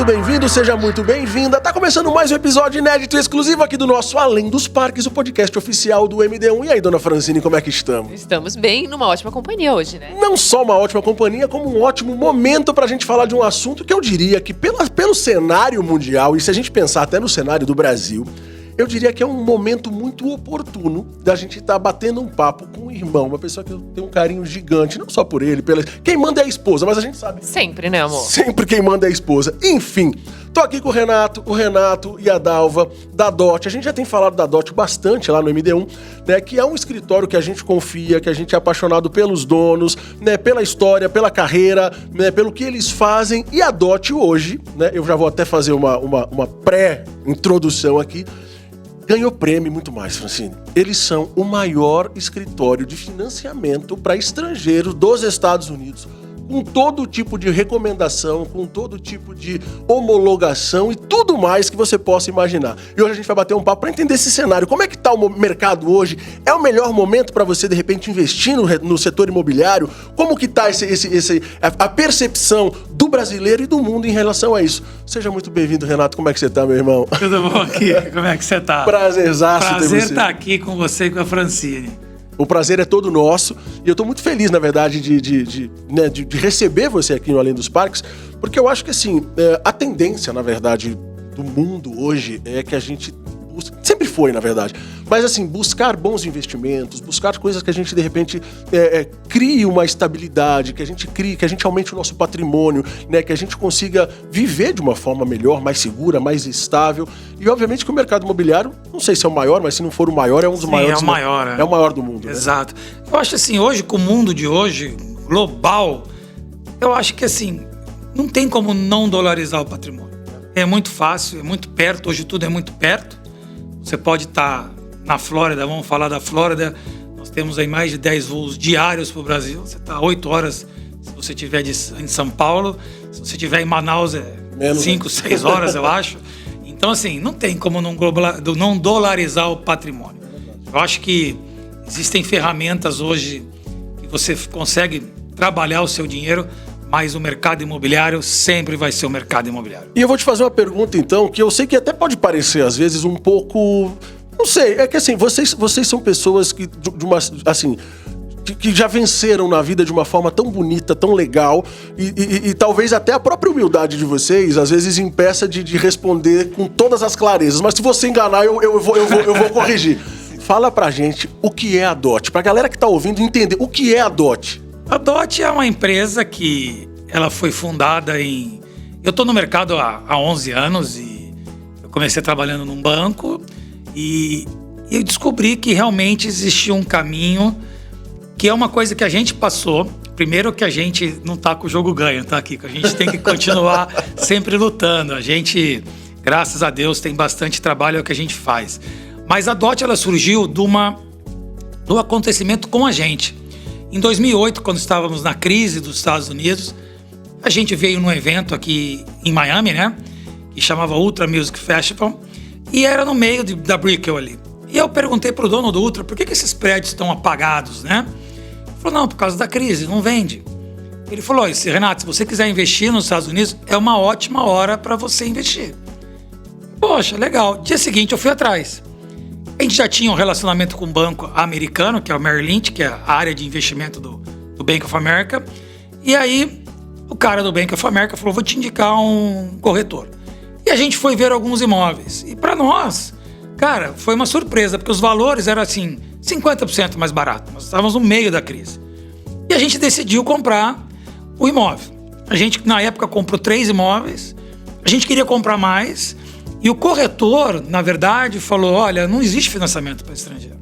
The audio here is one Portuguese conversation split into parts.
muito bem-vindo, seja muito bem-vinda. Tá começando mais um episódio inédito e exclusivo aqui do nosso Além dos Parques, o podcast oficial do MD1. E aí, dona Francine, como é que estamos? Estamos bem, numa ótima companhia hoje, né? Não só uma ótima companhia, como um ótimo momento pra gente falar de um assunto que eu diria que pelo cenário mundial, e se a gente pensar até no cenário do Brasil, eu diria que é um momento muito oportuno da gente estar batendo um papo com um irmão, uma pessoa que eu tenho um carinho gigante, não só por ele, quem manda é a esposa, mas a gente sabe. Sempre, né, amor? Sempre quem manda é a esposa. Enfim, tô aqui com o Renato e a Dalva, da DOT. A gente já tem falado da DOT bastante lá no MD1, né, que é um escritório que a gente confia, que a gente é apaixonado pelos donos, né, pela história, pela carreira, né, pelo que eles fazem. E a DOT hoje, né, eu já vou até fazer uma pré-introdução aqui, ganhou prêmio e muito mais, Francine. Eles são o maior escritório de financiamento para estrangeiros dos Estados Unidos, com todo tipo de recomendação, com todo tipo de homologação e tudo mais que você possa imaginar. E hoje a gente vai bater um papo para entender esse cenário. Como é que está o mercado hoje? É o melhor momento para você, de repente, investir no setor imobiliário? Como que está a percepção do brasileiro e do mundo em relação a isso? Seja muito bem-vindo, Renato. Como é que você está, meu irmão? Tudo bom aqui? Como é que você está? Prazerzaço ter você. Prazer estar aqui com você e com a Francine. O prazer é todo nosso e eu tô muito feliz, na verdade, de receber você aqui no Além dos Parques, porque eu acho que, assim, a tendência, na verdade, do mundo hoje é que a gente busca, sempre foi, na verdade, mas, assim, buscar bons investimentos, buscar coisas que a gente, de repente, crie uma estabilidade, que a gente aumente o nosso patrimônio, né, que a gente consiga viver de uma forma melhor, mais segura, mais estável. E, obviamente, que o mercado imobiliário, não sei se é o maior, mas se não for o maior, é um dos maiores. É o maior. É o maior do mundo. Exato. Né? Eu acho assim, hoje, com o mundo de hoje, global, eu acho que, assim, não tem como não dolarizar o patrimônio. É muito fácil, é muito perto, hoje tudo é muito perto. Você pode estar na Flórida, vamos falar da Flórida, nós temos aí mais de 10 voos diários para o Brasil, você está 8 horas se você estiver em São Paulo, se você estiver em Manaus é 5, 6 horas, eu acho. Então, assim, não tem como não dolarizar o patrimônio. Eu acho que existem ferramentas hoje que você consegue trabalhar o seu dinheiro, mas o mercado imobiliário sempre vai ser o mercado imobiliário. E eu vou te fazer uma pergunta, então, que eu sei que até pode parecer, às vezes, um pouco... Não sei, é que assim, vocês são pessoas que, que já venceram na vida de uma forma tão bonita, tão legal, e talvez até a própria humildade de vocês, às vezes, impeça de responder com todas as clarezas. Mas se você enganar, eu vou corrigir. Fala pra gente o que é a DOT, pra galera que tá ouvindo entender o que é a DOT. A DOT é uma empresa que ela foi fundada em... Eu tô no mercado há 11 anos e eu comecei trabalhando num banco e eu descobri que realmente existia um caminho, que é uma coisa que a gente passou. Primeiro que a gente não tá com o jogo ganho, tá, Kiko? A gente tem que continuar sempre lutando. A gente, graças a Deus, tem bastante trabalho, é o que a gente faz. Mas a DOT, ela surgiu do acontecimento com a gente. Em 2008, quando estávamos na crise dos Estados Unidos, a gente veio num evento aqui em Miami, né? Que chamava Ultra Music Festival. E era no meio da Brickell ali. E eu perguntei pro dono do Ultra, por que esses prédios estão apagados, né? Ele falou, não, por causa da crise, não vende. Ele falou, Renato, se você quiser investir nos Estados Unidos, é uma ótima hora para você investir. Poxa, legal. Dia seguinte eu fui atrás. A gente já tinha um relacionamento com um banco americano, que é o Merrill Lynch, que é a área de investimento do Bank of America. E aí, o cara do Bank of America falou, vou te indicar um corretor. E a gente foi ver alguns imóveis. E para nós, cara, foi uma surpresa, porque os valores eram assim, 50% mais barato. Nós estávamos no meio da crise. E a gente decidiu comprar o imóvel. A gente, na época, comprou 3 imóveis. A gente queria comprar mais. E o corretor, na verdade, falou, olha, não existe financiamento para estrangeiro.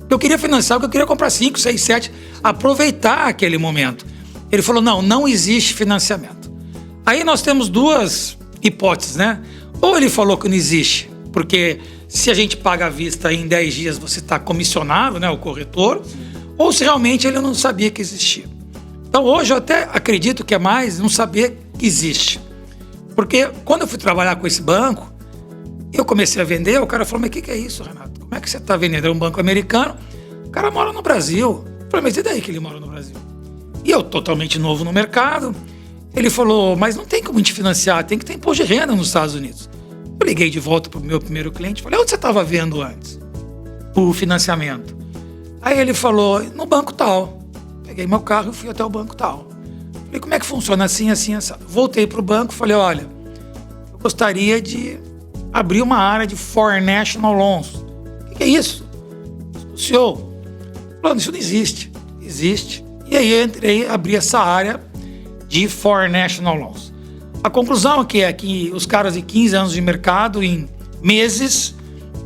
Eu queria financiar porque eu queria comprar 5, 6, 7, aproveitar aquele momento. Ele falou, não existe financiamento. Aí nós temos 2 hipóteses, né? Ou ele falou que não existe, porque se a gente paga à vista em 10 dias, você está comissionado, né, o corretor, ou se realmente ele não sabia que existia. Então hoje eu até acredito que é mais não saber que existe. Porque quando eu fui trabalhar com esse banco, eu comecei a vender, o cara falou, mas o que é isso, Renato? Como é que você está vendendo? É um banco americano, o cara mora no Brasil. Eu falei, mas e daí que ele mora no Brasil? E eu totalmente novo no mercado, Ele falou, mas não tem como a gente financiar, tem que ter imposto de renda nos Estados Unidos. Eu liguei de volta pro meu primeiro cliente, falei, onde você estava vendo antes o financiamento? Aí ele falou, no banco tal. Peguei meu carro e fui até o banco tal. Falei, como é que funciona assim, assim, assim? Voltei pro banco e falei, olha, eu gostaria de abrir uma área de Foreign National Loans. O que é isso? O senhor falou, isso não existe. Existe. E aí eu entrei, abri essa área de Foreign National Loans. A conclusão aqui é que os caras de 15 anos de mercado, em meses,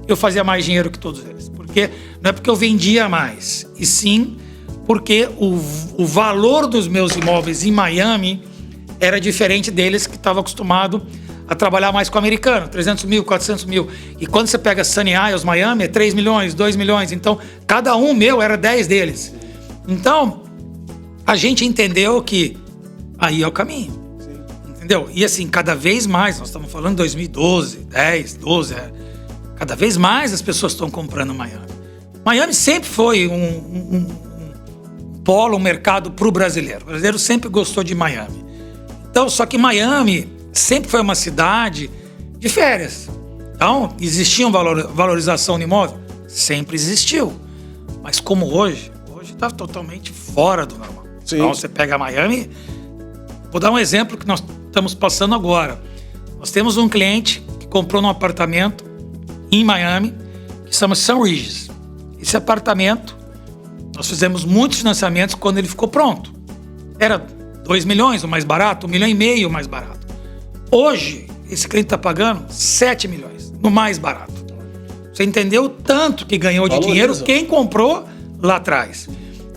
eu fazia mais dinheiro que todos eles. Porque não é porque eu vendia mais, e sim porque o valor dos meus imóveis em Miami era diferente deles que estavam acostumados a trabalhar mais com o americano, 300 mil, 400 mil. E quando você pega Sunny Isles, Miami, é 3 milhões, 2 milhões. Então, cada um meu era 10 deles. Então, a gente entendeu que aí é o caminho. Sim. Entendeu? E assim, cada vez mais, nós estamos falando de 2012, 10, 12, cada vez mais as pessoas estão comprando Miami. Miami sempre foi um polo, um mercado para o brasileiro. O brasileiro sempre gostou de Miami. Então, só que Miami sempre foi uma cidade de férias. Então, existia uma valorização de imóvel? Sempre existiu. Mas como hoje está totalmente fora do normal. Sim. Então, você pega Miami... Vou dar um exemplo que nós estamos passando agora. Nós temos um cliente que comprou um apartamento em Miami, que chama St. Regis. Esse apartamento, nós fizemos muitos financiamentos quando ele ficou pronto. Era 2 milhões o mais barato, 1,5 milhão o mais barato. Hoje, esse cliente está pagando 7 milhões no mais barato. Você entendeu o tanto que ganhou de dinheiro quem comprou lá atrás.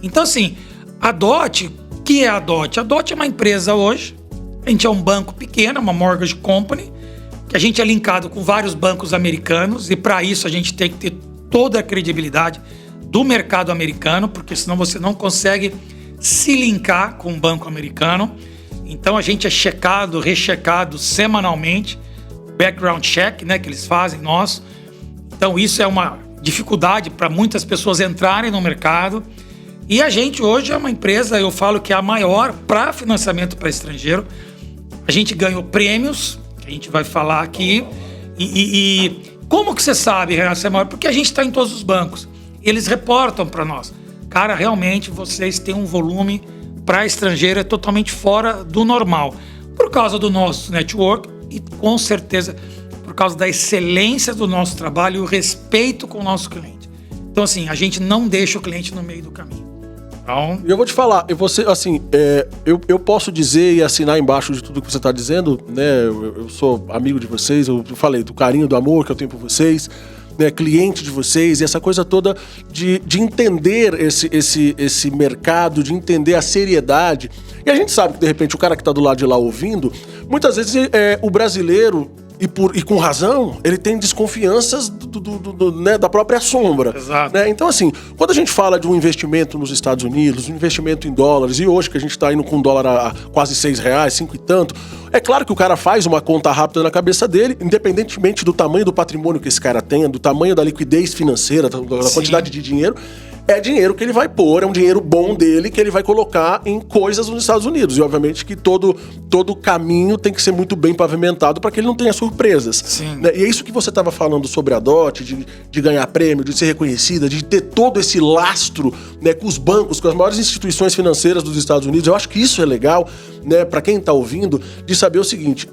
Então, assim, a DOT... O que é a DOT? A DOT é uma empresa hoje, a gente é um banco pequeno, uma mortgage company, que a gente é linkado com vários bancos americanos e para isso a gente tem que ter toda a credibilidade do mercado americano, porque senão você não consegue se linkar com um banco americano. Então a gente é checado, rechecado semanalmente, background check, né, que eles fazem, nós. Então isso é uma dificuldade para muitas pessoas entrarem no mercado. E a gente hoje é uma empresa, eu falo que é a maior para financiamento para estrangeiro. A gente ganhou prêmios, que a gente vai falar aqui. E como que você sabe, Renato, você é maior? Porque a gente está em todos os bancos. Eles reportam para nós. Cara, realmente vocês têm um volume para estrangeiro totalmente fora do normal. Por causa do nosso network e com certeza por causa da excelência do nosso trabalho e o respeito com o nosso cliente. Então assim, a gente não deixa o cliente no meio do caminho. E eu vou te falar, você, assim, eu posso dizer e assinar embaixo de tudo que você está dizendo, né? Eu sou amigo de vocês, eu falei do carinho, do amor que eu tenho por vocês, né? Cliente de vocês, e essa coisa toda de entender esse mercado, de entender a seriedade. E a gente sabe que, de repente, o cara que está do lado de lá ouvindo, muitas vezes o brasileiro... E com razão, ele tem desconfianças né, da própria sombra. Exato. Né? Então, assim, quando a gente fala de um investimento nos Estados Unidos, um investimento em dólares, e hoje que a gente está indo com um dólar a quase R$6, 5 e tanto, é claro que o cara faz uma conta rápida na cabeça dele, independentemente do tamanho do patrimônio que esse cara tenha, do tamanho da liquidez financeira, da quantidade de dinheiro. É dinheiro que ele vai pôr, é um dinheiro bom dele que ele vai colocar em coisas nos Estados Unidos. E obviamente que todo caminho tem que ser muito bem pavimentado para que ele não tenha surpresas. Sim. Né? E é isso que você estava falando sobre a DOT, de ganhar prêmio, de ser reconhecida, de ter todo esse lastro, né, com os bancos, com as maiores instituições financeiras dos Estados Unidos. Eu acho que isso é legal, né, para quem está ouvindo, de saber o seguinte...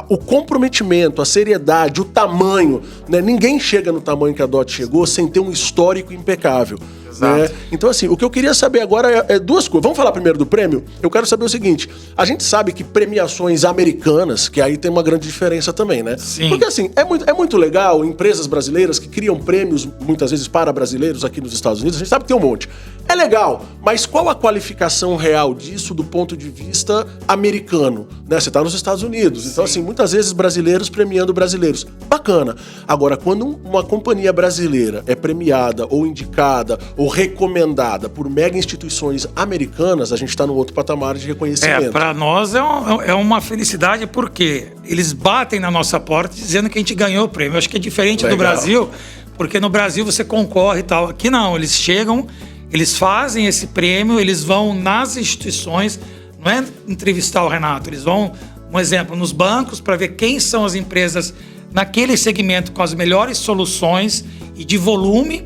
o comprometimento, a seriedade, o tamanho, né? Ninguém chega no tamanho que a DOT chegou sem ter um histórico impecável. Né? Então, assim, o que eu queria saber agora é duas coisas. Vamos falar primeiro do prêmio? Eu quero saber o seguinte: a gente sabe que premiações americanas, que aí tem uma grande diferença também, né? Sim. Porque, assim, é muito legal empresas brasileiras que criam prêmios, muitas vezes para brasileiros aqui nos Estados Unidos. A gente sabe que tem um monte. É legal, mas qual a qualificação real disso do ponto de vista americano? Né? Você está nos Estados Unidos, então, assim, muitas vezes brasileiros premiando brasileiros. Bacana. Agora, quando uma companhia brasileira é premiada ou indicada ou recomendada por mega instituições americanas, a gente está num outro patamar de reconhecimento. Para nós é uma felicidade porque eles batem na nossa porta dizendo que a gente ganhou o prêmio. Eu acho que é diferente legal. Do Brasil, porque no Brasil você concorre e tal. Aqui não, eles chegam, eles fazem esse prêmio, eles vão nas instituições, Não é entrevistar o Renato. Eles vão, um exemplo, nos bancos para ver quem são as empresas naquele segmento com as melhores soluções e de volume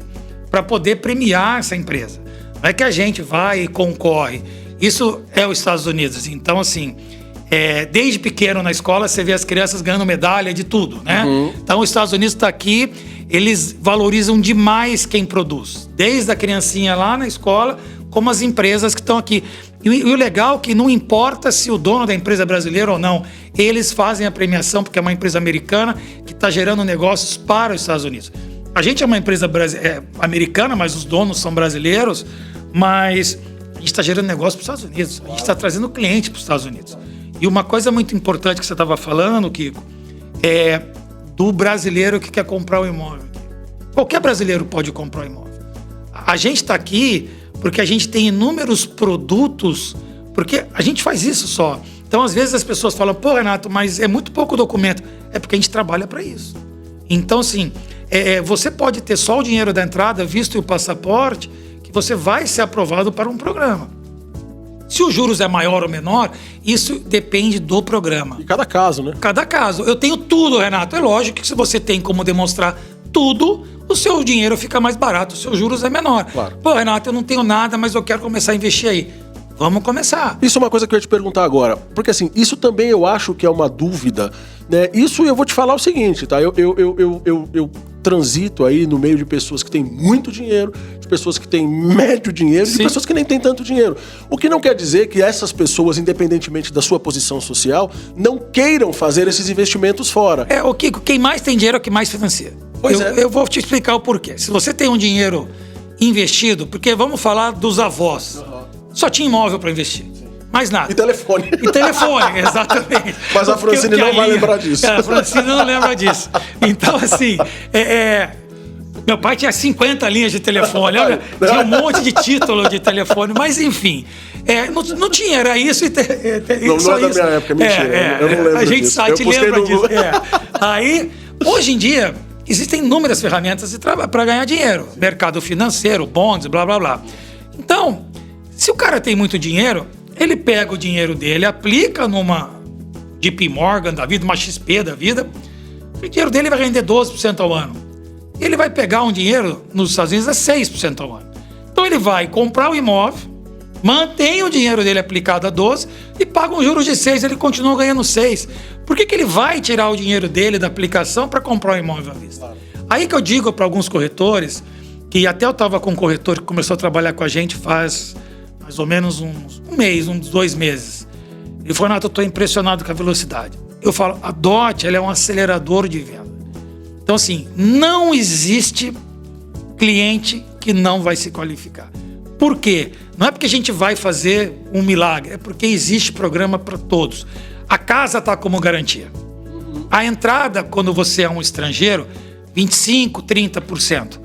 para poder premiar essa empresa. Não é que a gente vai e concorre. Isso é os Estados Unidos. Então, assim, desde pequeno na escola, você vê as crianças ganhando medalha de tudo, né? Então, os Estados Unidos está aqui, eles valorizam demais quem produz. Desde a criancinha lá na escola, como as empresas que estão aqui. E o legal é que não importa se o dono da empresa é brasileiro ou não, eles fazem a premiação porque é uma empresa americana que está gerando negócios para os Estados Unidos. A gente é uma empresa americana, mas os donos são brasileiros, mas a gente está gerando negócio para os Estados Unidos. A gente está trazendo cliente para os Estados Unidos. E uma coisa muito importante que você estava falando, Kiko, é do brasileiro que quer comprar o imóvel. Qualquer brasileiro pode comprar o imóvel. A gente está aqui porque a gente tem inúmeros produtos, porque a gente faz isso só. Então, às vezes, as pessoas falam, pô, Renato, mas é muito pouco documento. É porque a gente trabalha para isso. Então, assim, você pode ter só o dinheiro da entrada, visto e o passaporte, que você vai ser aprovado para um programa. Se os juros é maior ou menor, isso depende do programa. E cada caso, né? Cada caso. Eu tenho tudo, Renato. É lógico que se você tem como demonstrar tudo, o seu dinheiro fica mais barato, os seus juros é menor. Claro. Pô, Renato, eu não tenho nada, mas eu quero começar a investir aí. Vamos começar. Isso é uma coisa que eu ia te perguntar agora. Porque assim, isso também eu acho que é uma dúvida, né? Isso eu vou te falar o seguinte, tá? Eu transito aí no meio de pessoas que têm muito dinheiro, de pessoas que têm médio dinheiro e de pessoas que nem têm tanto dinheiro. O que não quer dizer que essas pessoas, independentemente da sua posição social, não queiram fazer esses investimentos fora. O Kiko, quem mais tem dinheiro é o que mais financia. Eu vou te explicar o porquê. Se você tem um dinheiro investido, porque vamos falar dos avós. Só tinha imóvel para investir. Mais nada. E telefone. E telefone, exatamente. Mas a Francine não vai lembrar disso. A Francine não lembra disso. Então, assim, meu pai tinha 50 linhas de telefone. Olha, tinha um monte de título de telefone. Mas, enfim, não tinha, era isso. Não é da minha época, mentira. Eu não lembro a gente disso. sai, te lembra disso. Aí, hoje em dia, existem inúmeras ferramentas para ganhar dinheiro. Mercado financeiro, bonds, blá, blá, blá. Então, se o cara tem muito dinheiro, ele pega o dinheiro dele, aplica numa JP Morgan da vida, uma XP da vida, o dinheiro dele vai render 12% ao ano. Ele vai pegar um dinheiro nos Estados Unidos a 6% ao ano. Então ele vai comprar o imóvel, mantém o dinheiro dele aplicado a 12% e paga um juros de 6%, ele continua ganhando 6%. Por que ele vai tirar o dinheiro dele da aplicação para comprar o imóvel à vista? Claro. Aí que eu digo para alguns corretores, que até eu estava com um corretor que começou a trabalhar com a gente faz mais ou menos um mês, uns 2 meses. Ele falou, Renato, eu estou impressionado com a velocidade. Eu falo, a DOT ela é um acelerador de venda. Então, assim, não existe cliente que não vai se qualificar. Por quê? Não é porque a gente vai fazer um milagre, é porque existe programa para todos. A casa está como garantia. A entrada, quando você é um estrangeiro, 25%, 30%.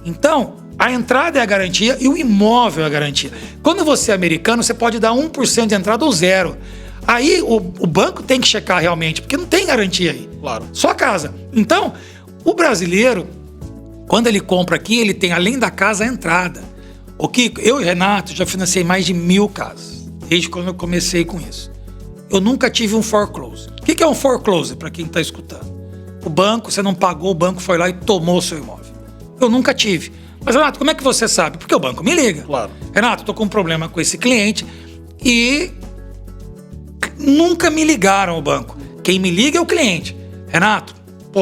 Então, a entrada é a garantia e o imóvel é a garantia. Quando você é americano, você pode dar 1% de entrada ou 0%. Aí o banco tem que checar realmente, porque não tem garantia aí. Claro. Só a casa. Então, o brasileiro, quando ele compra aqui, ele tem além da casa a entrada. O Kiko, eu e Renato já financei mais de 1.000 casas, desde quando eu comecei com isso. Eu nunca tive um foreclose. O que é um foreclose, para quem está escutando? O banco, você não pagou, o banco foi lá e tomou o seu imóvel. Eu nunca tive. Mas, Renato, como é que você sabe? Porque o banco me liga. Claro. Renato, estou com um problema com esse cliente e nunca me ligaram o banco. Quem me liga é o cliente. Renato,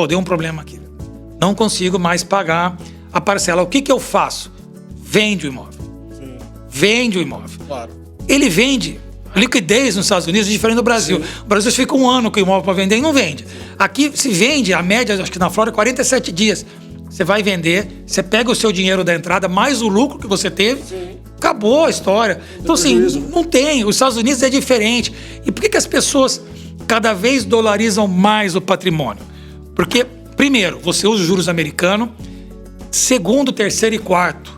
deu um problema aqui. Não consigo mais pagar a parcela. O que eu faço? Vende o imóvel. Sim. Vende o imóvel. Claro. Ele vende. A liquidez nos Estados Unidos é diferente do Brasil. Sim. O Brasil fica 1 ano com o imóvel para vender e não vende. Sim. Aqui se vende, a média, acho que na Flórida, 47 dias. Você vai vender, você pega o seu dinheiro da entrada, mais o lucro que você teve, sim, acabou a história. Então, assim, não tem. Os Estados Unidos é diferente. E por que as pessoas cada vez dolarizam mais o patrimônio? Porque, primeiro, você usa os juros americanos. Segundo, terceiro e quarto,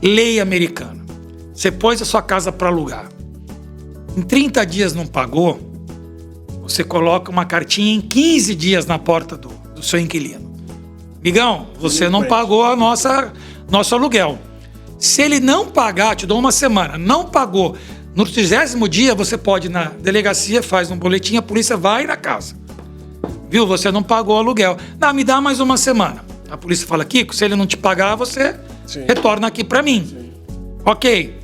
lei americana. Você pôs a sua casa para alugar. Em 30 dias não pagou, você coloca uma cartinha em 15 dias na porta do seu inquilino. Migão, você não pagou nosso aluguel. Se ele não pagar, te dou uma semana, não pagou, No 30º dia, você pode ir na delegacia, faz um boletim, a polícia vai na casa. Viu? Você não pagou o aluguel. Não, me dá mais uma semana. A polícia fala, Kiko, se ele não te pagar, você retorna aqui para mim. Sim. Ok.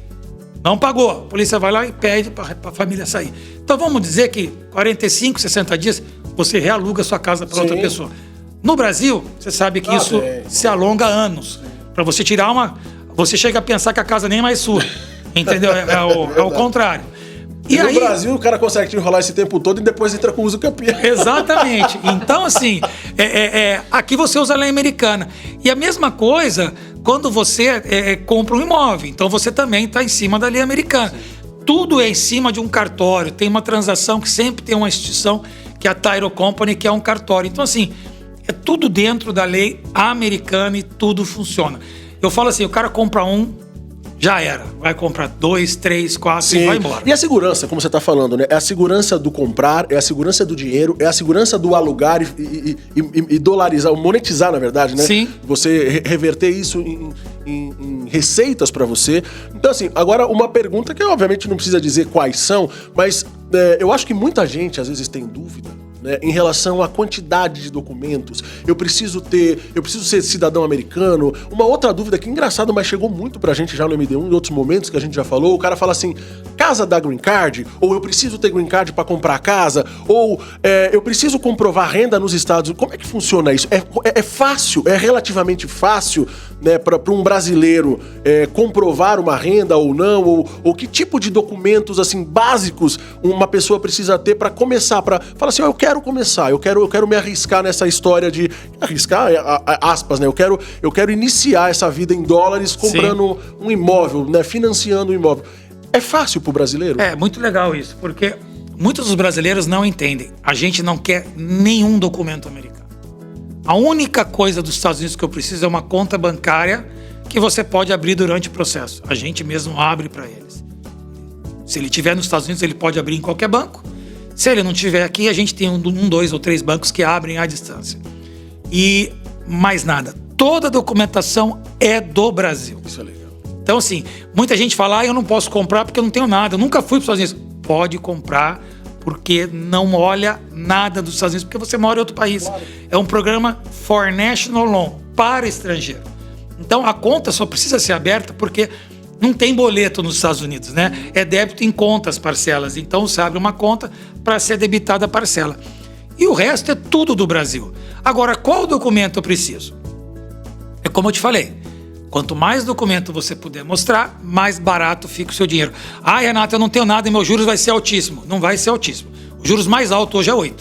Não pagou. A polícia vai lá e pede para a família sair. Então vamos dizer que 45, 60 dias, você realuga a sua casa para outra pessoa. No Brasil, você sabe que isso se alonga anos. Para você tirar uma... Você chega a pensar que a casa nem é mais sua. Entendeu? É o contrário. E no Brasil, o cara consegue te enrolar esse tempo todo e depois entra com uso campeão. Exatamente. Então, assim, aqui você usa a lei americana. E a mesma coisa quando você compra um imóvel. Então, você também está em cima da lei americana. Tudo é em cima de um cartório. Tem uma transação que sempre tem uma instituição, que é a Title Company, que é um cartório. Então, assim, é tudo dentro da lei americana e tudo funciona. Eu falo assim, o cara compra já era. Vai comprar 2, 3, 4 e vai embora. E a segurança, como você está falando, né? É a segurança do comprar, é a segurança do dinheiro, é a segurança do alugar e dolarizar, monetizar, na verdade, né? Sim. Você reverter isso em receitas para você. Então, assim, agora uma pergunta que obviamente não precisa dizer quais são, mas eu acho que muita gente às vezes tem dúvida, né, em relação à quantidade de documentos. Eu preciso ser cidadão americano. Uma outra dúvida que engraçado, mas chegou muito pra gente já no MD1 em outros momentos que a gente já falou. O cara fala assim, casa da Green Card, ou eu preciso ter Green Card pra comprar casa, ou eu preciso comprovar renda nos Estados Unidos. Como é que funciona isso? É fácil, é relativamente fácil, né, para um brasileiro comprovar uma renda ou não, ou que tipo de documentos assim básicos uma pessoa precisa ter para começar, para falar assim, eu quero começar, eu quero me arriscar nessa história de arriscar, aspas, né? Eu quero iniciar essa vida em dólares comprando um imóvel, né, financiando um imóvel. É fácil pro brasileiro? É muito legal isso, porque muitos dos brasileiros não entendem. A gente não quer nenhum documento americano. A única coisa dos Estados Unidos que eu preciso é uma conta bancária que você pode abrir durante o processo. A gente mesmo abre para eles. Se ele estiver nos Estados Unidos, ele pode abrir em qualquer banco. Se ele não estiver aqui, a gente tem 2 ou 3 bancos que abrem à distância. E mais nada. Toda a documentação é do Brasil. Isso é legal. Então, assim, muita gente fala, eu não posso comprar porque eu não tenho nada. Eu nunca fui para os Estados Unidos. Pode comprar, porque não olha nada dos Estados Unidos, porque você mora em outro país. Claro. É um programa for national loan, para estrangeiro. Então, a conta só precisa ser aberta porque não tem boleto nos Estados Unidos, né? É débito em contas, parcelas. Então, você abre uma conta para ser debitada a parcela. E o resto é tudo do Brasil. Agora, qual documento eu preciso? É como eu te falei. Quanto mais documento você puder mostrar, mais barato fica o seu dinheiro. Ah, Renato, eu não tenho nada e meus juros vai ser altíssimo. Não vai ser altíssimo. O juros mais alto hoje é 8%.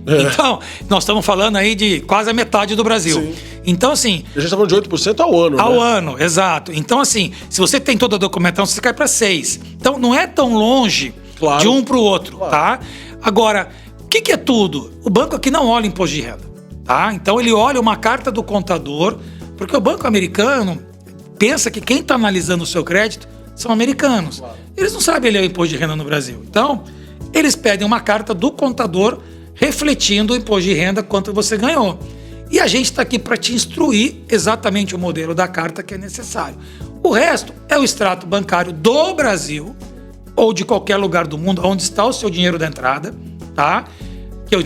Então, nós estamos falando aí de quase a metade do Brasil. Sim. Então, assim... A gente está falando de 8% ao ano, Ao ano, exato. Então, assim, se você tem toda a documentação, você cai para 6%. Então, não é tão longe de um para o outro, tá? Agora, o que é tudo? O banco aqui não olha imposto de renda, tá? Então, ele olha uma carta do contador, porque o banco americano pensa que quem está analisando o seu crédito são americanos. Claro. Eles não sabem ler o imposto de renda no Brasil. Então, eles pedem uma carta do contador refletindo o imposto de renda quanto você ganhou. E a gente está aqui para te instruir exatamente o modelo da carta que é necessário. O resto é o extrato bancário do Brasil ou de qualquer lugar do mundo onde está o seu dinheiro da entrada, tá?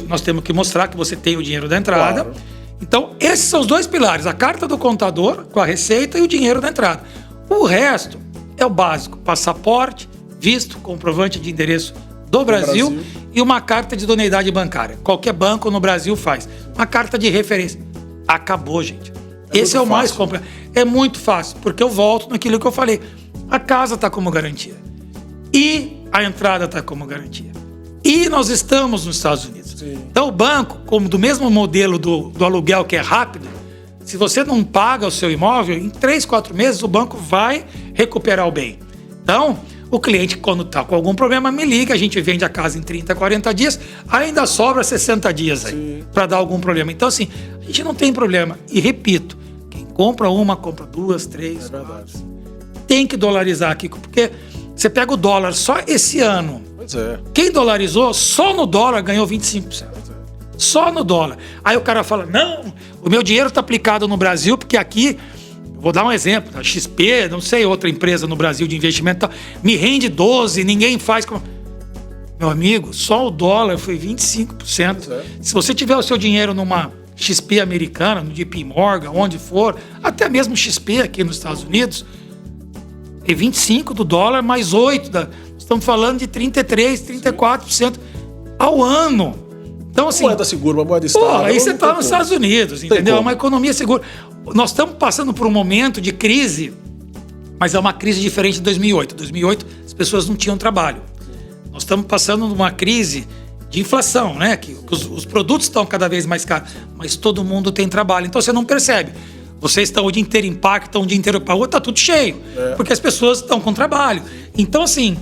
Nós temos que mostrar que você tem o dinheiro da entrada. Claro. Então, esses são os 2 pilares, a carta do contador com a receita e o dinheiro da entrada. O resto é o básico, passaporte, visto, comprovante de endereço do Brasil e uma carta de idoneidade bancária. Qualquer banco no Brasil faz. Uma carta de referência. Acabou, gente. Esse é o mais complexo. É muito fácil, porque eu volto naquilo que eu falei. A casa está como garantia. E a entrada está como garantia. E nós estamos nos Estados Unidos. Sim. Então o banco, como do mesmo modelo do aluguel que é rápido, se você não paga o seu imóvel, em 3, 4 meses o banco vai recuperar o bem. Então, o cliente, quando está com algum problema, me liga, a gente vende a casa em 30, 40 dias, ainda sobra 60 dias aí para dar algum problema. Então, assim, a gente não tem problema. E repito, quem compra uma, compra 2, 3, 4. Tem que dolarizar aqui, porque você pega o dólar só esse ano. Pois é. Quem dolarizou, só no dólar ganhou 25%. Só no dólar. Aí o cara fala, não, o meu dinheiro está aplicado no Brasil, porque aqui Vou dar um exemplo. A XP, não sei, outra empresa no Brasil de investimento, me rende 12%, ninguém faz... Meu amigo, só o dólar foi 25%. Se você tiver o seu dinheiro numa XP americana, no JP Morgan, onde for, até mesmo XP aqui nos Estados Unidos, é 25% do dólar mais 8%. Estamos falando de 33%, 34% ao ano. Então, assim, moeda segura, uma moeda estável. Aí você está nos Estados Unidos, entendeu? É uma economia segura. Nós estamos passando por um momento de crise, mas é uma crise diferente de 2008. Em 2008, as pessoas não tinham trabalho. Nós estamos passando por uma crise de inflação, né? Que os produtos estão cada vez mais caros, mas todo mundo tem trabalho. Então, você não percebe. Vocês estão o dia inteiro em parque, estão o dia inteiro para rua, está tudo cheio. Porque as pessoas estão com trabalho. Então, assim,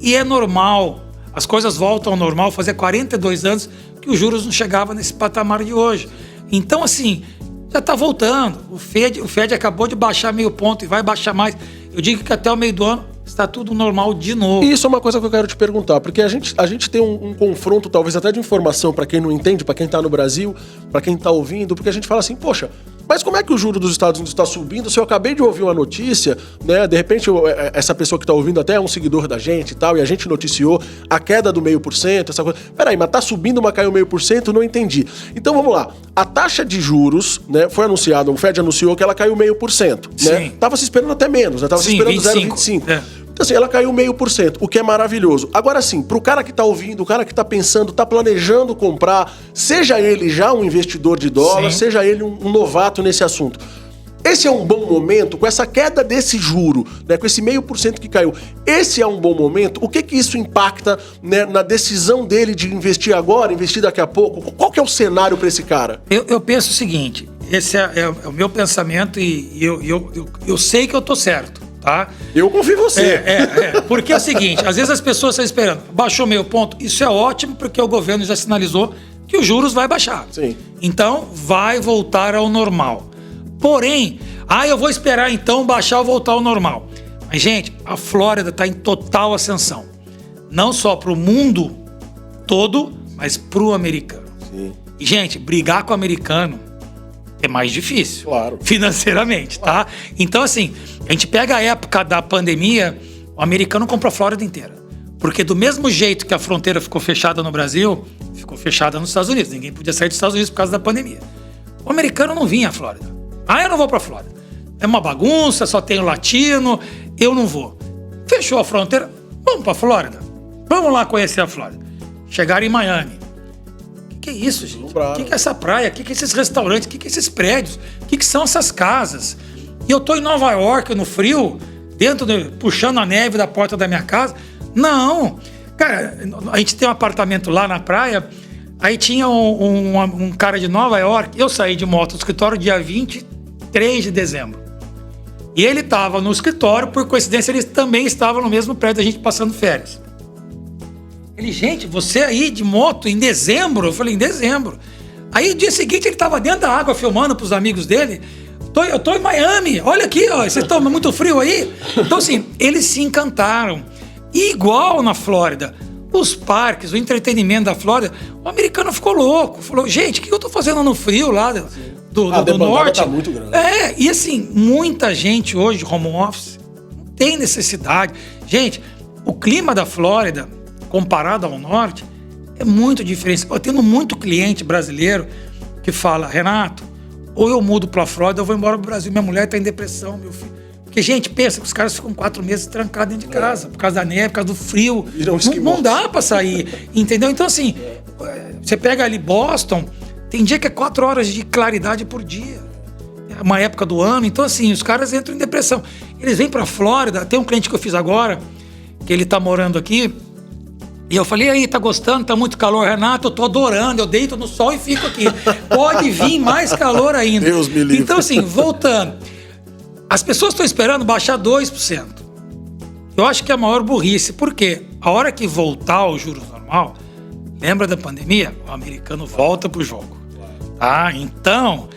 e é normal. As coisas voltam ao normal. Fazia 42 anos que os juros não chegavam nesse patamar de hoje. Então, assim, já está voltando. O Fed acabou de baixar meio ponto e vai baixar mais. Eu digo que até o meio do ano está tudo normal de novo. E isso é uma coisa que eu quero te perguntar, porque a gente tem um confronto, talvez até de informação, para quem não entende, para quem está no Brasil, para quem está ouvindo, porque a gente fala assim, poxa, mas como é que o juro dos Estados Unidos está subindo? Se eu acabei de ouvir uma notícia, né? De repente essa pessoa que está ouvindo até é um seguidor da gente e tal, e a gente noticiou a queda do 0,5%, essa coisa. Peraí, mas tá subindo, mas caiu 0,5%? Não entendi. Então vamos lá. A taxa de juros, né? Foi anunciado, o Fed anunciou que ela caiu 0,5%, né? Tava se esperando até menos, né? Tava se esperando 0,25%. Então, assim, ela caiu 0,5%, o que é maravilhoso. Agora, sim, pro cara que tá ouvindo, o cara que tá pensando, tá planejando comprar, seja ele já um investidor de dólar, seja ele um novato nesse assunto. Esse é um bom momento, com essa queda desse juro, né, com esse 0,5% que caiu, esse é um bom momento? O que isso impacta, né, na decisão dele de investir agora, investir daqui a pouco? Qual que é o cenário para esse cara? Eu penso o seguinte, esse é o meu pensamento e eu sei que eu tô certo. Tá? Eu confio em você. Porque é o seguinte, às vezes as pessoas estão esperando, baixou meio ponto, isso é ótimo porque o governo já sinalizou que os juros vai baixar. Sim. Então, vai voltar ao normal. Porém, eu vou esperar então baixar ou voltar ao normal. Mas, gente, a Flórida está em total ascensão. Não só para o mundo todo, mas para o americano. Sim. E, gente, brigar com o americano é mais difícil, claro, financeiramente, tá? Então, assim, a gente pega a época da pandemia, o americano comprou a Flórida inteira. Porque do mesmo jeito que a fronteira ficou fechada no Brasil, ficou fechada nos Estados Unidos. Ninguém podia sair dos Estados Unidos por causa da pandemia. O americano não vinha à Flórida. Eu não vou pra Flórida. É uma bagunça, só tem o latino, eu não vou. Fechou a fronteira, vamos pra Flórida. Vamos lá conhecer a Flórida. Chegaram em Miami. O que é isso, gente? O que é essa praia? O que é esses restaurantes? O que é esses prédios? O que são essas casas? E eu tô em Nova York, no frio, puxando a neve da porta da minha casa. Não! Cara, a gente tem um apartamento lá na praia, aí tinha um cara de Nova York, eu saí de moto do escritório dia 23 de dezembro. E ele estava no escritório, por coincidência, ele também estava no mesmo prédio da gente passando férias. Ele, gente, você aí de moto em dezembro? Eu falei, em dezembro. Aí, no dia seguinte, ele estava dentro da água filmando para os amigos dele. Eu tô em Miami, olha aqui, ó, vocês estão muito frio aí? Então, assim, eles se encantaram. E igual na Flórida, os parques, o entretenimento da Flórida, o americano ficou louco. Falou, gente, o que eu tô fazendo no frio lá do norte? Tá muito grande. E assim, muita gente hoje, home office, não tem necessidade. Gente, o clima da Flórida, comparado ao norte, é muito diferente. Eu tenho muito cliente brasileiro que fala, Renato, ou eu mudo pra Flórida, ou eu vou embora pro Brasil. Minha mulher tá em depressão, meu filho. Porque, gente, pensa que os caras ficam 4 meses trancados dentro de casa, por causa da neve, por causa do frio. Não dá pra sair, entendeu? Então, assim, você pega ali Boston, tem dia que é 4 horas de claridade por dia. É uma época do ano. Então, assim, os caras entram em depressão. Eles vêm pra Flórida, tem um cliente que eu fiz agora, que ele tá morando aqui, e eu falei, aí, tá gostando? Tá muito calor, Renato? Eu tô adorando, eu deito no sol e fico aqui. Pode vir mais calor ainda. Deus me livre. Então, assim, voltando. As pessoas estão esperando baixar 2%. Eu acho que é a maior burrice. Por quê? A hora que voltar o juros normal, lembra da pandemia? O americano volta pro jogo. Tá? Então,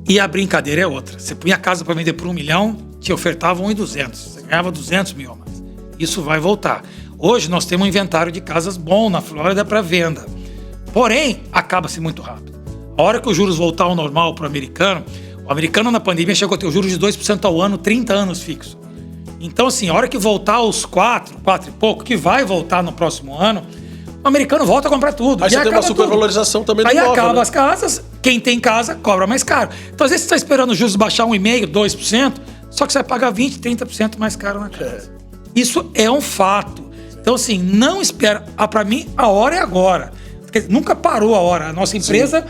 e a brincadeira é outra. Você punha a casa para vender por 1 milhão, te ofertavam 1.200. Você ganhava 200 mil a mais. Isso vai voltar. Hoje nós temos um inventário de casas bom na Flórida para venda. Porém, acaba-se muito rápido. A hora que os juros voltar ao normal para o americano, O americano na pandemia chegou a ter o juros de 2% ao ano, 30 anos fixo. Então, assim, a hora que voltar os 4 e pouco, que vai voltar no próximo ano, o americano volta a comprar tudo. Aí você tem uma supervalorização também do imóvel. Aí acaba, né? As casas, quem tem casa cobra mais caro. Então, às vezes, você está esperando os juros baixar 1,5%, 2%, só que você vai pagar 20%, 30% mais caro na casa. Isso é um fato. Então, assim, não espera. Para mim, a hora é agora. Porque nunca parou a hora. A nossa empresa,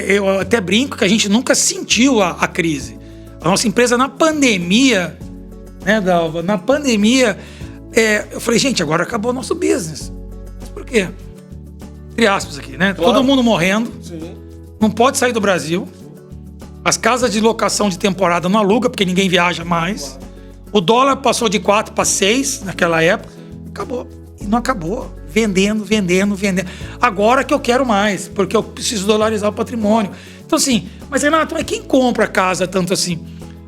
eu até brinco que a gente nunca sentiu a crise. A nossa empresa, na pandemia, né, Dalva? Na pandemia, eu falei, gente, agora acabou o nosso business. Mas por quê? Entre aspas aqui, né? Claro. Todo mundo morrendo. Sim. Não pode sair do Brasil. As casas de locação de temporada não alugam, porque ninguém viaja mais. Claro. O dólar passou de 4 para 6 naquela época. Acabou. E não acabou. Vendendo. Agora que eu quero mais, porque eu preciso dolarizar o patrimônio. Então, assim, mas Renato, mas quem compra casa tanto assim?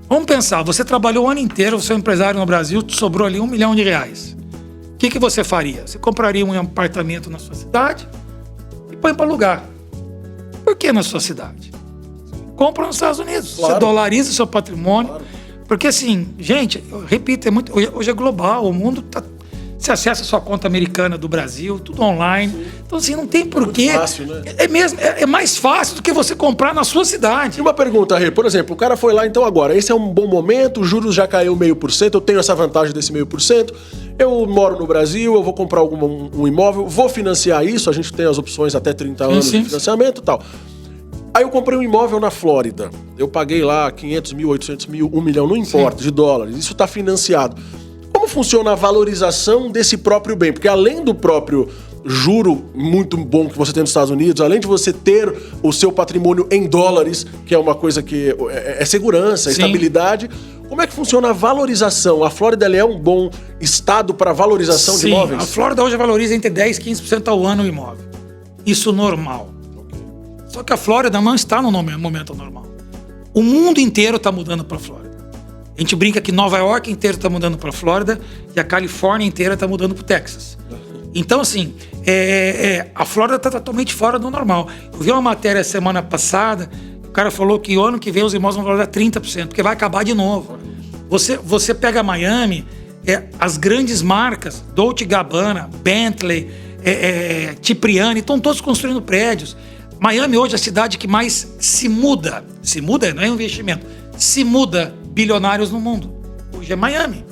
Vamos pensar, você trabalhou o ano inteiro, você é um empresário no Brasil, te sobrou ali R$1 milhão. O que você faria? Você compraria um apartamento na sua cidade e põe para alugar. Por que na sua cidade? Compra nos Estados Unidos. Claro. Você dolariza o seu patrimônio. Claro. Porque assim, gente, eu repito, hoje é global, o mundo tá... Você acessa a sua conta americana do Brasil, tudo online. Sim. Então, assim, não tem porquê. É fácil, né? É mais fácil do que você comprar na sua cidade. E uma pergunta, Rê, por exemplo, o cara foi lá, então agora, esse é um bom momento, os juros já caiu 0,5%, eu tenho essa vantagem desse 0,5%, eu moro no Brasil, eu vou comprar um imóvel, vou financiar isso, a gente tem as opções até 30 anos de financiamento e tal. Aí eu comprei um imóvel na Flórida, eu paguei lá 500 mil, 800 mil, 1 milhão, não importa, de dólares, isso está financiado. Como funciona a valorização desse próprio bem? Porque além do próprio juro muito bom que você tem nos Estados Unidos, além de você ter o seu patrimônio em dólares, que é uma coisa que é segurança, estabilidade, como é que funciona a valorização? A Flórida é um bom estado para valorização de imóveis? A Flórida hoje valoriza entre 10% e 15% ao ano o imóvel. Isso normal. Só que a Flórida não está no momento normal. O mundo inteiro está mudando para a Flórida. A gente brinca que Nova York inteira está mudando para a Flórida e a Califórnia inteira está mudando para o Texas. Então, assim, a Flórida está totalmente fora do normal. Eu vi uma matéria semana passada, o cara falou que o ano que vem os imóveis vão valorizar 30%, porque vai acabar de novo. Você pega Miami, as grandes marcas, Dolce & Gabbana, Bentley, Cipriani, estão todos construindo prédios. Miami hoje é a cidade que mais se muda, não é um investimento, se muda bilionários no mundo. Hoje é Miami.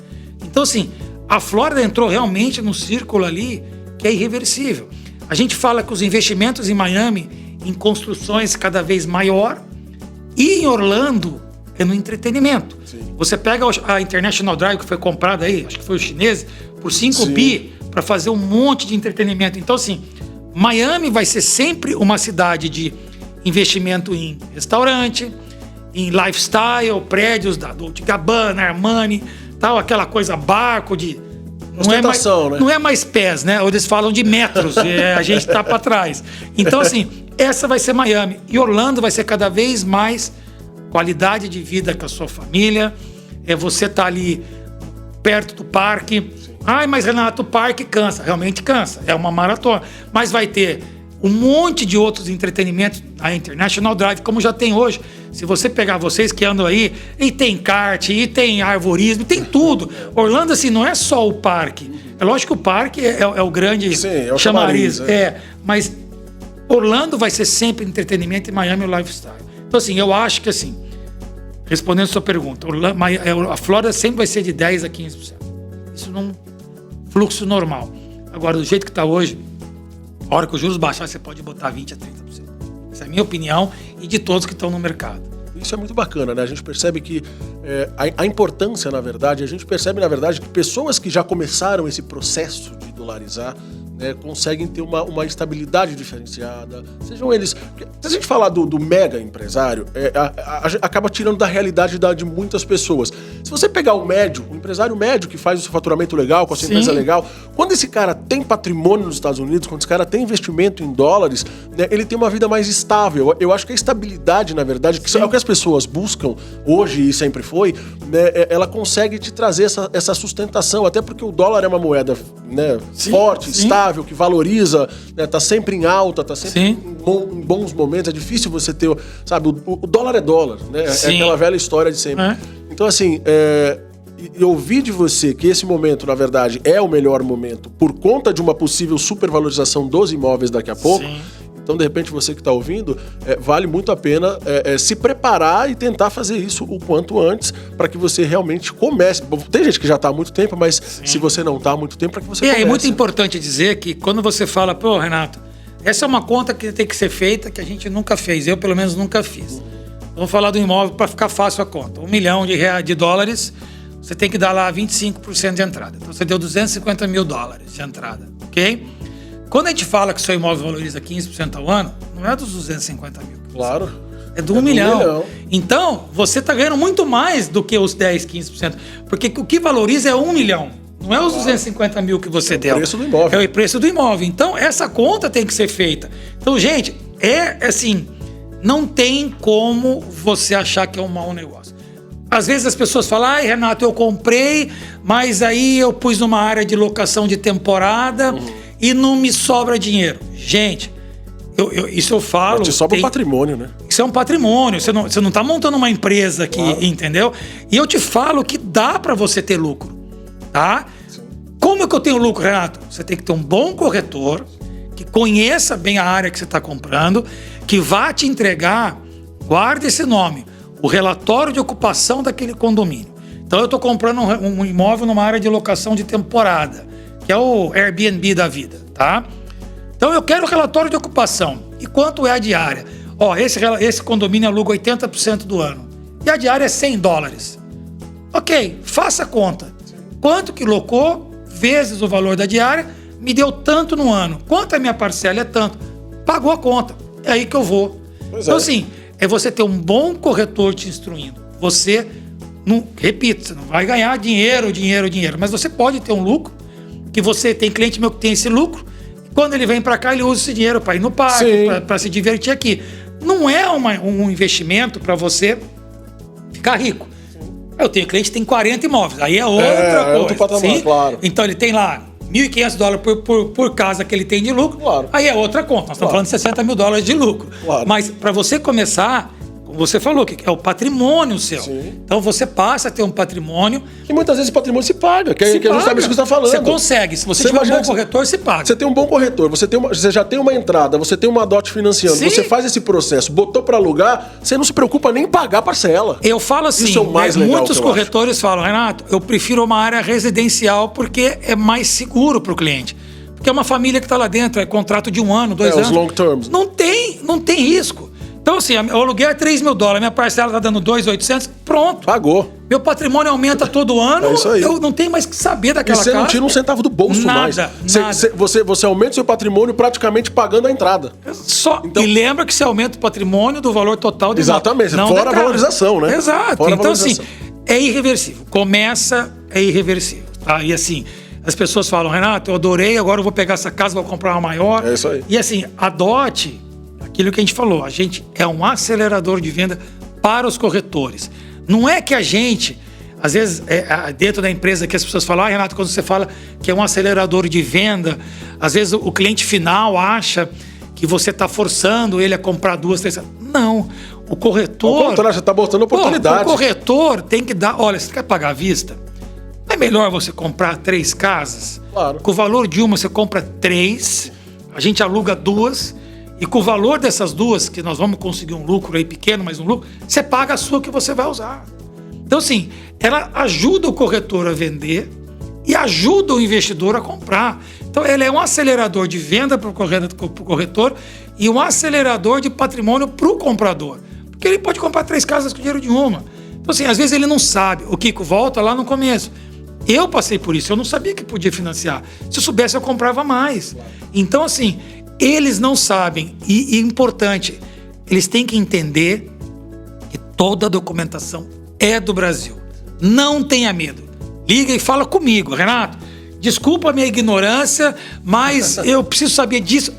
Então, assim, a Flórida entrou realmente num círculo ali que é irreversível. A gente fala que os investimentos em Miami, em construções cada vez maior, e em Orlando é no entretenimento. Sim. Você pega a International Drive, que foi comprada aí, acho que foi o chinês, por 5 bi, para fazer um monte de entretenimento. Então, assim, Miami vai ser sempre uma cidade de investimento em restaurante, em lifestyle, prédios da Dolce & Gabbana, Armani, tal, aquela coisa barco de... Não é mais pés, né? Eles falam de metros, a gente tá para trás. Então, assim, essa vai ser Miami. E Orlando vai ser cada vez mais qualidade de vida com a sua família. Você tá ali perto do parque. Ai, mas Renato, o parque cansa. Realmente cansa, é uma maratona. Mas vai ter um monte de outros entretenimentos, a International Drive, como já tem hoje. Se você pegar vocês que andam aí, e tem kart, e tem arvorismo, tem tudo. Orlando, assim, não é só o parque. É lógico que o parque é o grande chamariz. Mas Orlando vai ser sempre entretenimento e Miami é o lifestyle. Então, assim, eu acho que, assim, respondendo a sua pergunta, a Flórida sempre vai ser de 10% a 15%. Isso num fluxo normal. Agora, do jeito que está hoje, a hora que os juros baixar, você pode botar 20% a 30%. Essa é a minha opinião e de todos que estão no mercado. Isso é muito bacana, né? A gente percebe que a importância, na verdade, a gente percebe, na verdade, que pessoas que já começaram esse processo de dolarizar, né, conseguem ter uma estabilidade diferenciada. Sejam eles... Se a gente falar do mega empresário, acaba tirando da realidade de muitas pessoas. Se você pegar o empresário médio que faz o seu faturamento legal, com a sua empresa legal, quando esse cara tem patrimônio nos Estados Unidos, quando esse cara tem investimento em dólares, né, ele tem uma vida mais estável. Eu acho que a estabilidade, na verdade, que é o que as pessoas buscam hoje e sempre foi, né, ela consegue te trazer essa sustentação, até porque o dólar é uma moeda, né, forte, estável, estável, que valoriza, né, tá sempre em alta, tá sempre Sim. em bons momentos. É difícil você ter, sabe, o dólar é dólar, né? É Sim. aquela velha história de sempre. É. Então, assim, eu ouvi de você que esse momento, na verdade, é o melhor momento por conta de uma possível supervalorização dos imóveis daqui a pouco. Sim. Então, de repente, você que está ouvindo, vale muito a pena se preparar e tentar fazer isso o quanto antes para que você realmente comece. Tem gente que já está há muito tempo, mas se você não está há muito tempo, para que você comece. É muito importante dizer que quando você fala, pô, Renato, essa é uma conta que tem que ser feita que a gente nunca fez. Eu, pelo menos, nunca fiz. Vamos falar do imóvel para ficar fácil a conta. $1 milhão de dólares, você tem que dar lá 25% de entrada. Então, você deu $250 mil de entrada, ok? Quando a gente fala que seu imóvel valoriza 15% ao ano, não é dos 250 mil. Claro. É do 1 milhão. Então, você está ganhando muito mais do que os 10, 15%. Porque o que valoriza é 1 milhão. Não é os 250 mil que você deu. É o preço do imóvel. É o preço do imóvel. Então, essa conta tem que ser feita. Então, gente, assim, não tem como você achar que é um mau negócio. Às vezes as pessoas falam, ai, Renato, eu comprei, mas aí eu pus numa área de locação de temporada e não me sobra dinheiro. Gente, isso eu falo... Te sobra um patrimônio, né? Isso é um patrimônio. Você não está montando uma empresa aqui, claro. Entendeu? E eu te falo que dá para você ter lucro, tá? Sim. Como é que eu tenho lucro, Renato? Você tem que ter um bom corretor que conheça bem a área que você está comprando, que vá te entregar, guarde esse nome, o relatório de ocupação daquele condomínio. Então eu estou comprando um imóvel numa área de locação de temporada, que é o Airbnb da vida, tá? Então eu quero o relatório de ocupação. E quanto é a diária? Ó, esse condomínio aluga 80% do ano. E a diária é $100. Ok, faça a conta. Quanto que locou, vezes o valor da diária, me deu tanto no ano. Quanto é a minha parcela? É tanto. Pagou a conta. É aí que eu vou. Então assim, é você ter um bom corretor te instruindo. Você, repito, você não vai ganhar dinheiro, mas você pode ter um lucro, que você tem cliente meu que tem esse lucro, e quando ele vem para cá, ele usa esse dinheiro para ir no parque, para se divertir aqui. Não é um investimento para você ficar rico. Eu tenho cliente que tem 40 imóveis, aí é outra coisa. É outro patamar, claro. Então ele tem lá $1.500 por casa que ele tem de lucro, claro. Aí é outra conta. Nós estamos falando de $60 mil de lucro. Claro. Mas para você começar, como você falou, que é o patrimônio seu. Sim. Então você passa a ter um patrimônio. E muitas vezes esse patrimônio se paga, que é justamente isso que você está falando. Você consegue. Se você tiver um bom corretor, se paga. Você tem um bom corretor, você já tem uma entrada, você tem uma DOT financiando, Sim. Você faz esse processo, botou para alugar, você não se preocupa nem em pagar a parcela. Eu falo assim, isso é o mais legal, muitos corretores falam, Renato, eu prefiro uma área residencial porque é mais seguro para o cliente. Porque é uma família que está lá dentro, é contrato de 1 ano, 2 anos. Os long terms. Não tem risco. Então, assim, o aluguel é $3 mil, minha parcela está dando 2.800, pronto. Pagou. Meu patrimônio aumenta todo ano, isso aí. Eu não tenho mais que saber daquela casa. E você não tira um centavo do bolso mais. Nada. Você aumenta o seu patrimônio praticamente pagando a entrada. Então, e lembra que você aumenta o patrimônio do valor total de exatamente, não fora a valorização, né? Exato. Fora então, assim, é irreversível. É irreversível. Tá? E assim, as pessoas falam, Renato, eu adorei, agora eu vou pegar essa casa, vou comprar uma maior. É isso aí. E assim, a DOT, aquilo que a gente falou, a gente é um acelerador de venda para os corretores. Não é que a gente, às vezes, dentro da empresa que as pessoas falam, Renato, quando você fala que é um acelerador de venda, às vezes o cliente final acha que você está forçando ele a comprar 2, 3... Não, o corretor... Ao contrário, você está botando oportunidade. O corretor tem que dar... Olha, você quer pagar à vista? Não é melhor você comprar 3 casas? Claro. Com o valor de uma, você compra 3, a gente aluga 2... E com o valor dessas 2, que nós vamos conseguir um lucro aí pequeno, mas um lucro, você paga a sua que você vai usar. Então, assim, ela ajuda o corretor a vender e ajuda o investidor a comprar. Então, ela é um acelerador de venda para o corretor e um acelerador de patrimônio para o comprador. Porque ele pode comprar 3 casas com dinheiro de uma. Então, assim, às vezes ele não sabe. O Kiko volta lá no começo. Eu passei por isso, eu não sabia que podia financiar. Se eu soubesse, eu comprava mais. Então, assim... Eles não sabem, e importante, eles têm que entender que toda a documentação é do Brasil. Não tenha medo. Liga e fala comigo, Renato, desculpa a minha ignorância, mas eu preciso saber disso.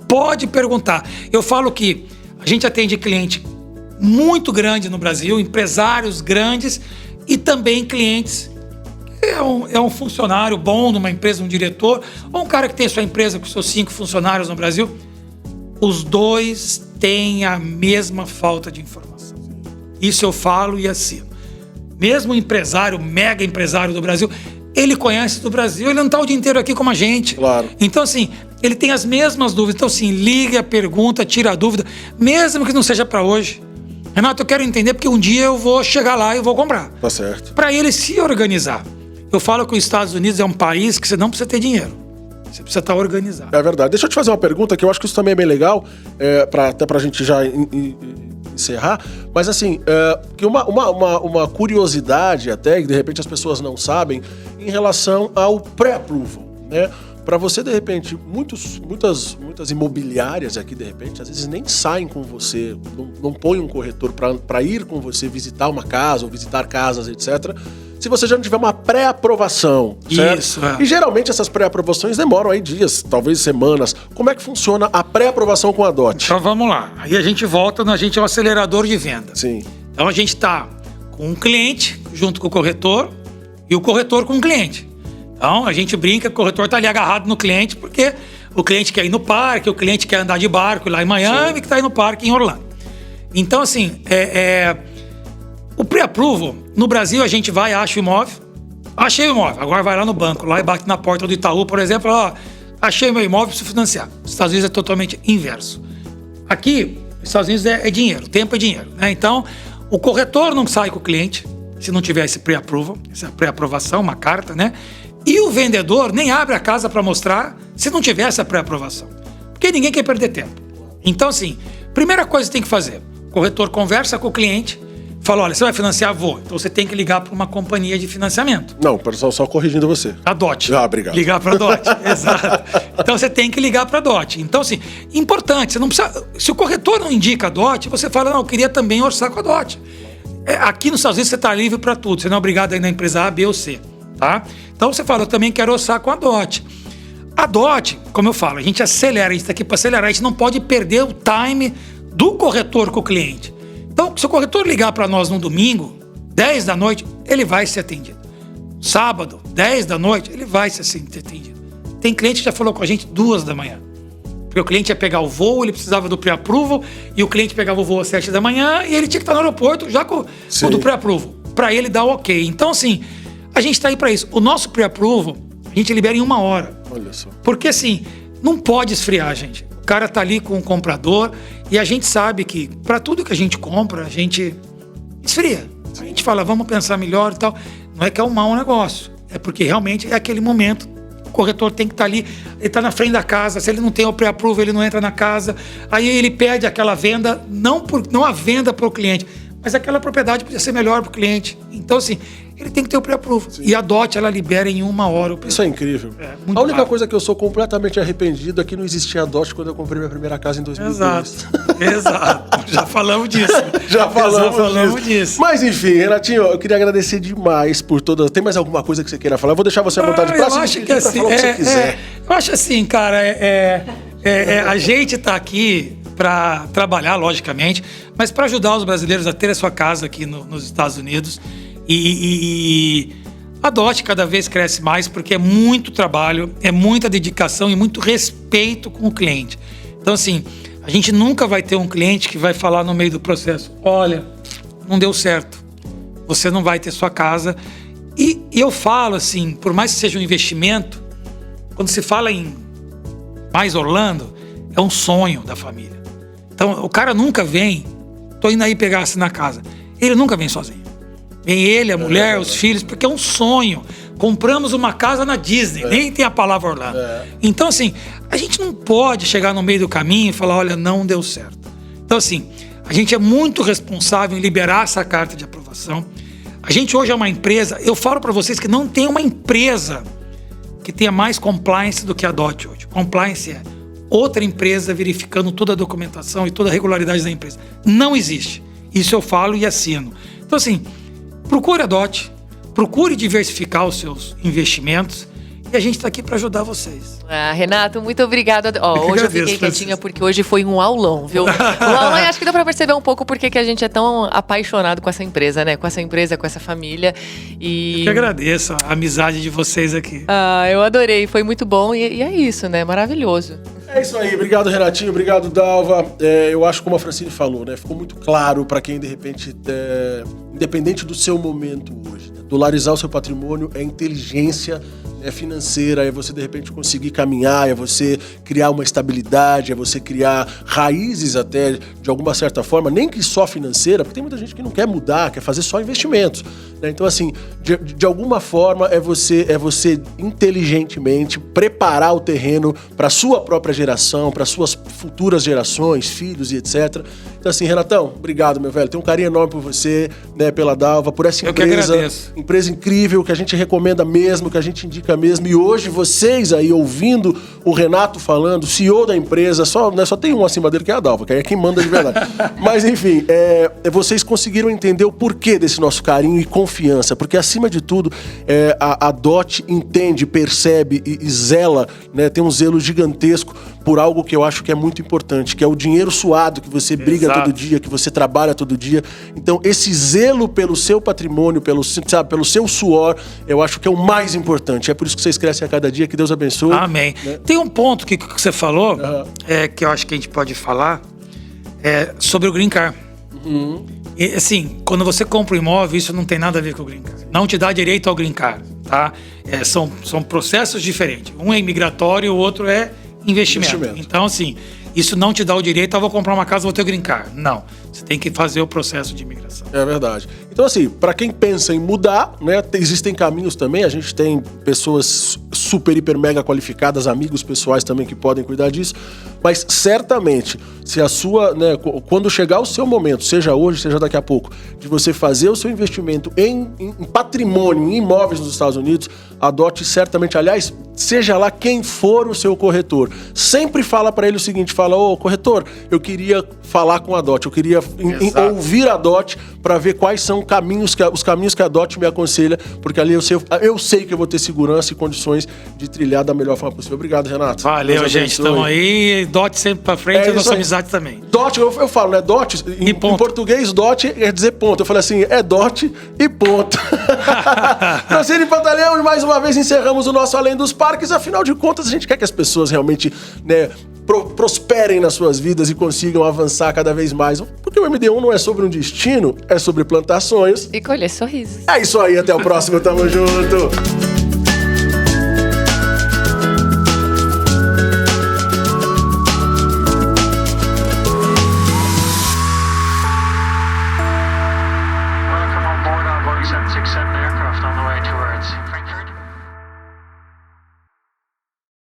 Pode perguntar. Eu falo que a gente atende cliente muito grande no Brasil, empresários grandes e também clientes é um funcionário bom numa empresa, um diretor, ou um cara que tem sua empresa com seus 5 funcionários no Brasil, os dois têm a mesma falta de informação. Isso eu falo e assino. Mesmo o empresário, mega empresário do Brasil, ele conhece do Brasil, ele não está o dia inteiro aqui como a gente. Claro. Então, assim, ele tem as mesmas dúvidas. Então, assim, liga, pergunta, tira a dúvida, mesmo que não seja para hoje. Renato, eu quero entender porque um dia eu vou chegar lá e vou comprar. Tá certo. Para ele se organizar. Eu falo que os Estados Unidos é um país que você não precisa ter dinheiro. Você precisa estar organizado. É verdade. Deixa eu te fazer uma pergunta que eu acho que isso também é bem legal, até pra gente já encerrar. Mas assim, que uma curiosidade até, que de repente as pessoas não sabem, em relação ao pré-approval, né? Para você, de repente, muitas imobiliárias aqui, de repente, às vezes nem saem com você, não põem um corretor para ir com você visitar uma casa ou visitar casas, etc., se você já não tiver uma pré-aprovação, certo? Isso, E geralmente essas pré-aprovações demoram aí dias, talvez semanas. Como é que funciona a pré-aprovação com a DOT? Então vamos lá. Aí a gente volta, a gente é um acelerador de venda. Sim. Então a gente está com um cliente junto com o corretor e o corretor com o cliente. Então a gente brinca que o corretor está ali agarrado no cliente porque o cliente quer ir no parque, o cliente quer andar de barco lá em Miami, que está aí no parque em Orlando. Então assim, o pré-approval, no Brasil a gente vai, acha o imóvel, achei o imóvel, agora vai lá no banco, lá e bate na porta do Itaú, por exemplo, ó, achei meu imóvel, preciso financiar. Nos Estados Unidos é totalmente inverso. Aqui, nos Estados Unidos é dinheiro, tempo é dinheiro, né? Então, o corretor não sai com o cliente, se não tiver esse pré-approval, essa pré-aprovação, uma carta, né? E o vendedor nem abre a casa para mostrar se não tiver essa pré-aprovação. Porque ninguém quer perder tempo. Então, assim, primeira coisa que tem que fazer, o corretor conversa com o cliente, fala, olha, você vai financiar? Vou. Então você tem que ligar para uma companhia de financiamento. Não, pessoal, só corrigindo você. A DOT. Ah, obrigado. Ligar para a DOT, exato. Então você tem que ligar para a DOT. Então, assim, importante, você não precisa... Se o corretor não indica a DOT, você fala, não, eu queria também orçar com a DOT. Aqui nos Estados Unidos você está livre para tudo, você não é obrigado a ir na empresa A, B ou C, tá? Então você fala, eu também quero orçar com a DOT. A DOT, como eu falo, a gente acelera, a gente está aqui para acelerar, a gente não pode perder o time do corretor com o cliente. Então, se o corretor ligar para nós no domingo, 10 da noite, ele vai ser atendido. Sábado, 10 da noite, ele vai ser atendido. Tem cliente que já falou com a gente 2 da manhã. Porque o cliente ia pegar o voo, ele precisava do pré-approval, e o cliente pegava o voo às 7 da manhã, e ele tinha que estar no aeroporto já com o do pré-approval, para ele dar o ok. Então, assim, a gente está aí para isso. O nosso pré-approval, a gente libera em 1 hora. Olha só. Porque, assim, não pode esfriar, gente. O cara tá ali com o comprador e a gente sabe que para tudo que a gente compra, a gente esfria. A gente fala, vamos pensar melhor e tal. Não é que é um mau negócio, é porque realmente é aquele momento. O corretor tem que estar ali, ele está na frente da casa, se ele não tem o pré-approval, ele não entra na casa. Aí ele pede aquela venda, não a venda para o cliente, mas aquela propriedade podia ser melhor para o cliente. Então, assim, ele tem que ter o pré-approval. E a DOT, ela libera em 1 hora. Isso é incrível. A única coisa que eu sou completamente arrependido é que não existia a DOT quando eu comprei minha primeira casa em 2002. Exato. Já falamos disso. Já falamos disso. Mas, enfim, Renatinho, eu queria agradecer demais por toda... Tem mais alguma coisa que você queira falar? Eu vou deixar você à vontade eu acho que assim, falar o que você quiser. Eu acho assim, cara, a gente tá aqui para trabalhar, logicamente, mas para ajudar os brasileiros a ter a sua casa aqui nos Estados Unidos. E a DOT cada vez cresce mais porque é muito trabalho, é muita dedicação e muito respeito com o cliente. Então, assim, a gente nunca vai ter um cliente que vai falar no meio do processo, olha, não deu certo, você não vai ter sua casa. E eu falo assim, por mais que seja um investimento, quando se fala em mais Orlando, é um sonho da família. Então, o cara nunca vem, tô indo aí pegar assim na casa, ele nunca vem sozinho. Vem ele, a mulher, os filhos, porque é um sonho. Compramos uma casa na Disney, nem tem a palavra Orlando. Então, assim, a gente não pode chegar no meio do caminho e falar, olha, não deu certo. Então, assim, a gente é muito responsável em liberar essa carta de aprovação. A gente hoje é uma empresa, eu falo para vocês que não tem uma empresa que tenha mais compliance do que a DOT hoje. Compliance é outra empresa verificando toda a documentação e toda a regularidade da empresa. Não existe. Isso eu falo e assino. Então, assim, procure a DOT, procure diversificar os seus investimentos E a gente está aqui para ajudar vocês. Ah, Renato, muito obrigada. Ó, hoje eu agradeço, fiquei quietinha Francisco. porque hoje foi um aulão, viu? Um aulão, e acho que deu pra perceber um pouco porque que a gente é tão apaixonado com essa empresa, né? Com essa empresa, com essa família. E... Eu que agradeço a amizade de vocês aqui. Ah, eu adorei, foi muito bom e é isso, né? Maravilhoso. É isso aí, obrigado Renatinho, obrigado Dalva. Eu acho como a Francine falou, né? Ficou muito claro para quem de repente, independente do seu momento hoje, né? Dolarizar o seu patrimônio é inteligência financeira, é você de repente conseguir caminhar, é você criar uma estabilidade, é você criar raízes até de alguma certa forma, nem que só financeira, porque tem muita gente que não quer mudar, quer fazer só investimentos, né? Então assim, de alguma forma é você inteligentemente preparar o terreno para sua própria geração, para suas futuras gerações, filhos e etc. Então assim, Renatão, obrigado meu velho, tenho um carinho enorme por você, né, pela Dalva, por essa empresa, Eu que agradeço. empresa incrível que a gente recomenda mesmo, que a gente indica mesmo. E hoje vocês aí ouvindo o Renato falando, CEO da empresa, só tem um acima dele que é a Dalva, que é quem manda de verdade. Mas enfim, vocês conseguiram entender o porquê desse nosso carinho e confiança, porque acima de tudo a DOT entende, percebe e zela, né, tem um zelo gigantesco por algo que eu acho que é muito importante, que é o dinheiro suado que você briga Exato. todo dia, que você trabalha todo dia. Então esse zelo pelo seu patrimônio, pelo seu suor, eu acho que é o mais importante. É por isso que vocês crescem a cada dia, que Deus abençoe. Amém. Né? Tem um ponto que você falou, Uhum. que eu acho que a gente pode falar, sobre o Green Card. Uhum. E, assim, quando você compra um imóvel, isso não tem nada a ver com o Green Card. Não te dá direito ao Green Card, tá? São processos diferentes. Um é imigratório, o outro é investimento. Então, assim, isso não te dá o direito, eu vou comprar uma casa, vou ter o Green Card. Não. Você tem que fazer o processo de imigração. É verdade. Então, assim, para quem pensa em mudar, né, existem caminhos também. A gente tem pessoas super, hiper, mega qualificadas, amigos pessoais também que podem cuidar disso. Mas, certamente, se a sua, né, quando chegar o seu momento, seja hoje, seja daqui a pouco, de você fazer o seu investimento em patrimônio, em imóveis nos Estados Unidos, a DOT certamente, aliás, seja lá quem for o seu corretor, sempre fala para ele o seguinte, fala, ô corretor, eu queria falar com a DOT, eu queria ouvir a DOT para ver quais são os caminhos que a DOT me aconselha, porque ali eu sei que eu vou ter segurança e condições de trilhar da melhor forma possível. Obrigado, Renato. Valeu, gente. Estamos aí. DOT sempre para frente, a nossa amizade também. DOT, eu falo, né? DOT, em português, DOT quer dizer ponto. Eu falei assim, é DOT e ponto. Francine Pantaleão, e mais uma vez encerramos o nosso Além dos Parques. Afinal de contas, a gente quer que as pessoas realmente, né, prosperem nas suas vidas e consigam avançar cada vez mais. Porque o MD1 não é sobre um destino, é sobre plantar sonhos. E colher sorrisos. É isso aí, até o próximo, tamo junto!